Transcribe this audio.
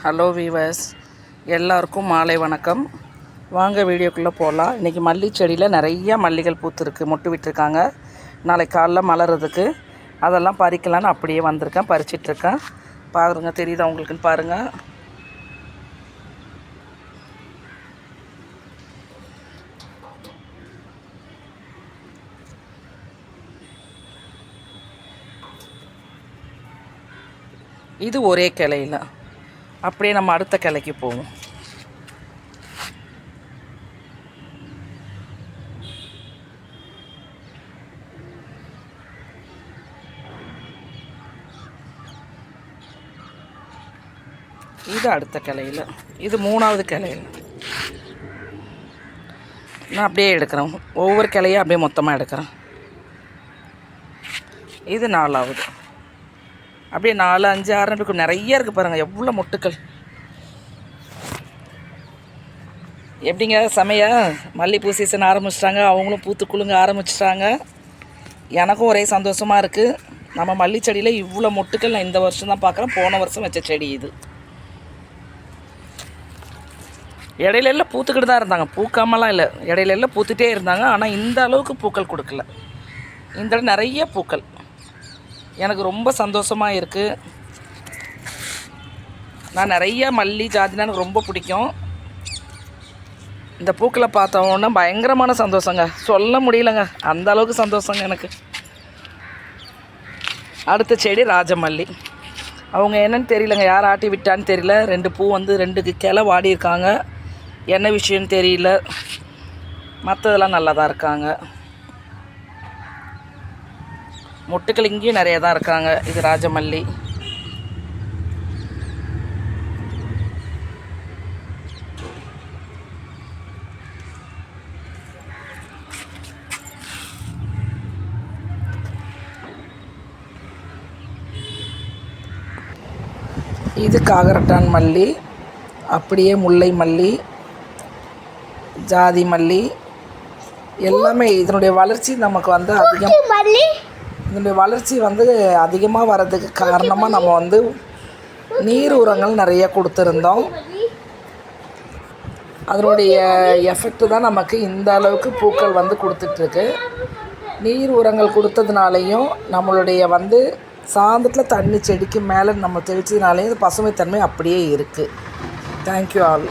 Hello viewers, எல்லாருக்கும் மாலை வணக்கம். வாங்க வீடியோக்குள்ளே போகலாம். இன்றைக்கி மல்லி செடியில் நிறையா மல்லிகள் பூத்துருக்கு, மொட்டு விட்டுருக்காங்க. நாளைக்கு காலைல மலர்றதுக்கு அதெல்லாம் பறிக்கலான்னு அப்படியே வந்திருக்கேன், பறிச்சிட்ருக்கேன். பாருங்கள், தெரியுதா உங்களுக்குன்னு பாருங்கள். இது ஒரே கிளையில். அப்படியே நம்ம அடுத்த கிளைக்கு போவோம். இது அடுத்த கிளையில், இது மூணாவது கிளையில். நான் அப்படியே எடுக்கிறேன், ஒவ்வொரு கிளையும் அப்படியே மொத்தமாக எடுக்கிறேன். இது நாலாவது. அப்படியே 4, 5, 6 இருக்கும். நிறைய இருக்குது பாருங்கள், எவ்வளோ மொட்டுக்கள். எப்படிங்க செமையா? மல்லிகைப்பூ சீசன் ஆரம்பிச்சிட்டாங்க, அவங்களும் பூத்து குலுங்க ஆரம்பிச்சிட்டாங்க. எனக்கும் ஒரே சந்தோஷமாக இருக்குது. நம்ம மல்லி செடியில் இவ்வளோ மொட்டுக்கள் நான் இந்த வருஷம் தான் பார்க்குறேன். போன வருஷம் வச்ச செடி இது. இடையில பூத்துக்கிட்டு தான் இருந்தாங்க, பூக்காமலாம் இல்லை. இடையில பூத்துகிட்டே இருந்தாங்க. ஆனால் இந்த அளவுக்கு பூக்கள் கொடுக்கல. இந்த நிறைய பூக்கள் எனக்கு ரொம்ப சந்தோஷமாக இருக்குது. நான் நிறைய மல்லி ஜாதினா எனக்கு ரொம்ப பிடிக்கும். இந்த பூக்களை பார்த்தோன்னா பயங்கரமான சந்தோஷங்க, சொல்ல முடியலங்க, அந்த அளவுக்கு சந்தோஷங்க எனக்கு. அடுத்த செடி ராஜமல்லி. அவங்க என்னன்னு தெரியலங்க, யார் ஆட்டி விட்டான்னு தெரியல. 2 பூ வந்து 2 கிளை வாடி இருக்காங்க. என்ன விஷயம்னு தெரியல. மற்றதெல்லாம் நல்லா தான் இருக்காங்க. மொட்டுக்கள் இங்கேயும் நிறைய தான் இருக்காங்க. இது ராஜமல்லி. இது காகரட்டான் மல்லி, அப்படியே முல்லை மல்லி, ஜாதி மல்லி எல்லாமே. இதனுடைய வளர்ச்சி நமக்கு வந்து இதனுடைய வளர்ச்சி வந்து அதிகமாக வர்றதுக்கு காரணமாக நம்ம வந்து நீர் உரங்கள் நிறைய கொடுத்துருந்தோம். அதனுடைய எஃபெக்ட் தான் நமக்கு இந்த அளவுக்கு பூக்கள் வந்து கொடுத்துட்ருக்கு. நீர் உரங்கள் கொடுத்ததுனாலையும் நம்மளுடைய வந்து சாந்தத்தில் தண்ணி செடிக்கு மேலே நம்ம தெளித்ததுனாலேயும் பசுமைத்தன்மை அப்படியே இருக்குது. Thank you all.